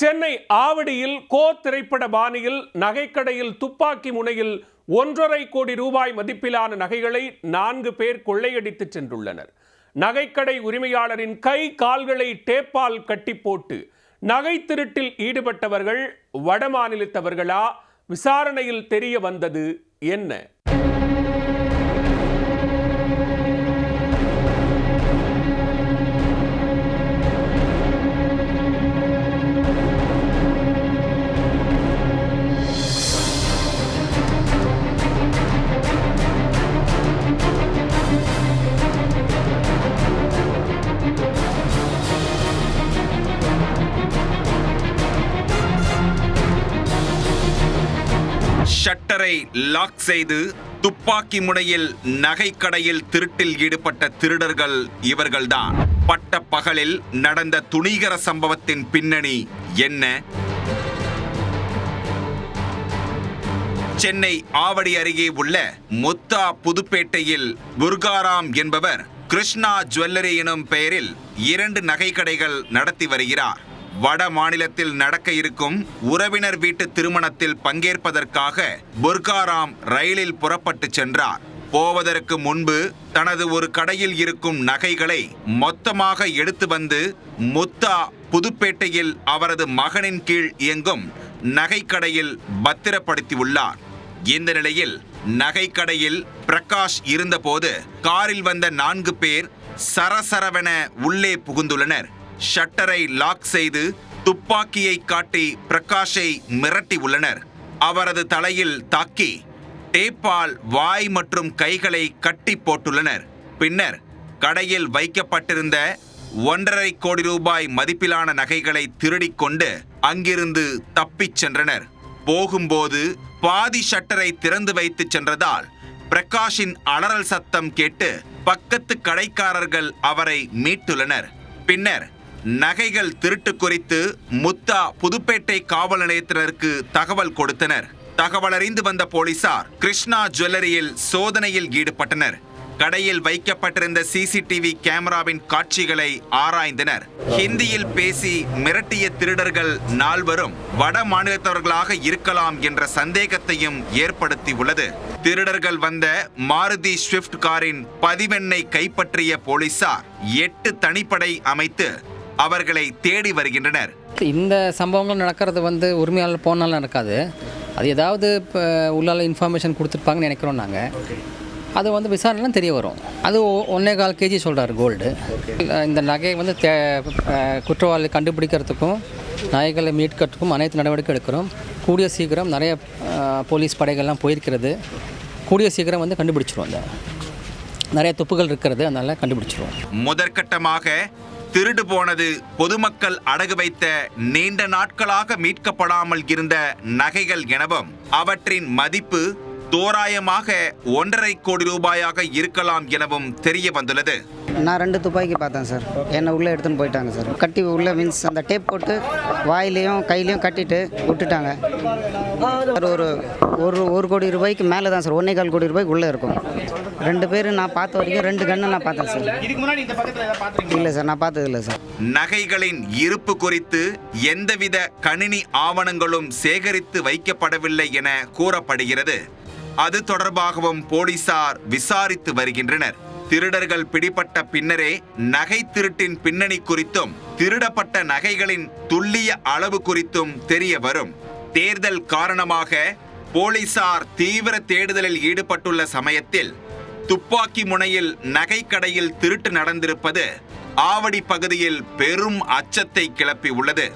சென்னை ஆவடியில் கோ திரைப்பட பாணியில் நகைக்கடையில் துப்பாக்கி முனையில் 1.5 கோடி ரூபாய் மதிப்பிலான நகைகளை 4 பேர் கொள்ளையடித்து சென்றுள்ளனர். நகைக்கடை உரிமையாளரின் கை கால்களை டேப்பால் கட்டி போட்டு நகை திருட்டில் ஈடுபட்டவர்கள் வடமாநிலத்தவர்களா? விசாரணையில் தெரிய வந்தது என்ன? ஷட்டரை லாக் செய்து துப்பாக்கி முனையில் நகைக்கடையில் திருட்டில் ஈடுபட்ட திருடர்கள் இவர்கள்தான். பட்ட பகலில் நடந்த துணிகர சம்பவத்தின் பின்னணி என்ன? சென்னை ஆவடி அருகே உள்ள முத்தா புதுப்பேட்டையில் புர்காராம் என்பவர் கிருஷ்ணா ஜுவல்லரி எனும் பெயரில் 2 நகைக்கடைகள் நடத்தி வருகிறார். வட மாநிலத்தில் நடக்க இருக்கும் உறவினர் வீட்டு திருமணத்தில் பங்கேற்பதற்காக புர்காராம் ரயிலில் புறப்பட்டு சென்றார். போவதற்கு முன்பு தனது ஒரு கடையில் இருக்கும் நகைகளை மொத்தமாக எடுத்து வந்து முத்தா புதுப்பேட்டையில் அவரது மகனின் கீழ் இயங்கும் நகைக்கடையில் பத்திரப்படுத்தியுள்ளார். இந்த நிலையில் நகைக்கடையில் பிரகாஷ் இருந்தபோது காரில் வந்த 4 பேர் சரசரவென உள்ளே புகுந்துள்ளனர். ஷட்டரை லாக் செய்து துப்பாக்கியை காட்டி பிரகாஷை மிரட்டி உள்ளனர். அவரது தலையில் தாக்கி டேப்பால் வாய் மற்றும் கைகளை கட்டி போட்டுள்ளனர். பின்னர் கடையில் வைக்கப்பட்டிருந்த 1.5 கோடி ரூபாய் மதிப்பிலான நகைகளை திருடிக்கொண்டு அங்கிருந்து தப்பிச் சென்றனர். போகும்போது பாதி ஷட்டரை திறந்து வைத்து சென்றதால் பிரகாஷின் அலறல் சத்தம் கேட்டு பக்கத்து கடைக்காரர்கள் அவரை மீட்டுள்ளனர். பின்னர் நகைகள் திருட்டு குறித்து முத்தா புதுப்பேட்டை காவல் நிலையத்தினருக்கு தகவல் கொடுத்தனர். தகவல் அறிந்து வந்த போலீசார் கிருஷ்ணா ஜுவல்லரியில் சோதனையில் ஈடுபட்டனர். கடையில் வைக்கப்பட்டிருந்த சிசிடிவி கேமராவின் காட்சிகளை ஆராய்ந்தனர். ஹிந்தியில் பேசி மிரட்டிய திருடர்கள் 4 வட மாநிலத்தவர்களாக இருக்கலாம் என்ற சந்தேகத்தையும் ஏற்படுத்தியுள்ளது. திருடர்கள் வந்த மாருதி ஸ்விஃப்ட் காரின் பதிவெண்ணை கைப்பற்றிய போலீசார் 8 தனிப்படை அமைத்து அவர்களை தேடி வருகின்றனர். இந்த சம்பவங்கள் நடக்கிறது உரிமையாளர் போனாலும் நடக்காது. அது ஏதாவது உள்ளால இன்ஃபர்மேஷன் கொடுத்துருப்பாங்கன்னு நினைக்கிறோம் நாங்கள். அது விசாரணைலாம் தெரிய வரும். அது 1.25 kg சொல்கிறார் கோல்டு. இந்த நகையை குற்றவாளி கண்டுபிடிக்கிறதுக்கும் நகைகளை மீட்கிறதுக்கும் அனைத்து நடவடிக்கை எடுக்கிறோம். கூடிய சீக்கிரம் நிறைய போலீஸ் படைகள்லாம் போயிருக்கிறது. கூடிய சீக்கிரம் கண்டுபிடிச்சிருவோம். நிறைய துப்புகள் இருக்கிறது, அதனால கண்டுபிடிச்சிருவோம். முதற்கட்டமாக திருடு போனது பொதுமக்கள் அடகு வைத்த நீண்ட நாட்களாக மீட்கப்படாமல் இருந்த நகைகள் எனவும் அவற்றின் மதிப்பு தோராயமாக 1.5 கோடி ரூபாயாக இருக்கலாம் எனவும் தெரிய வந்துள்ளது. நான் 2 துப்பாக்கி பார்த்தேன் சார். என்னை உள்ளே எடுத்துன்னு போயிட்டாங்க சார். கட்டி உள்ளே மீன்ஸ் அந்த டேப் போட்டு வாயிலையும் கையிலையும் கட்டிட்டு விட்டுட்டாங்க. ஒரு கோடி ரூபாய்க்கு மேலே தான் சார். 1.25 கோடி ரூபாய்க்கு உள்ளே இருக்கும். 2 பேர் நான் பார்த்த வரைக்கும் 2 கன்று நான் பார்த்தேன் சார். இல்லை சார், நான் பார்த்தது இல்லை சார். நகைகளின் இருப்பு குறித்து எந்தவித கணினி ஆவணங்களும் சேகரித்து வைக்கப்படவில்லை என கூறப்படுகிறது. அது தொடர்பாகவும் போலீசார் விசாரித்து வருகின்றனர். திருடர்கள் பிடிபட்ட பின்னரே நகை திருட்டின் பின்னணி குறித்தும் திருடப்பட்ட நகைகளின் துல்லிய அளவு குறித்தும் தெரிய வரும். தேர்தல் காரணமாக போலீசார் தீவிர தேடுதலில் ஈடுபட்டுள்ள சமயத்தில் துப்பாக்கி முனையில் நகைக்கடையில் திருட்டு நடந்திருப்பது ஆவடி பகுதியில் பெரும் அச்சத்தை கிளப்பி உள்ளது.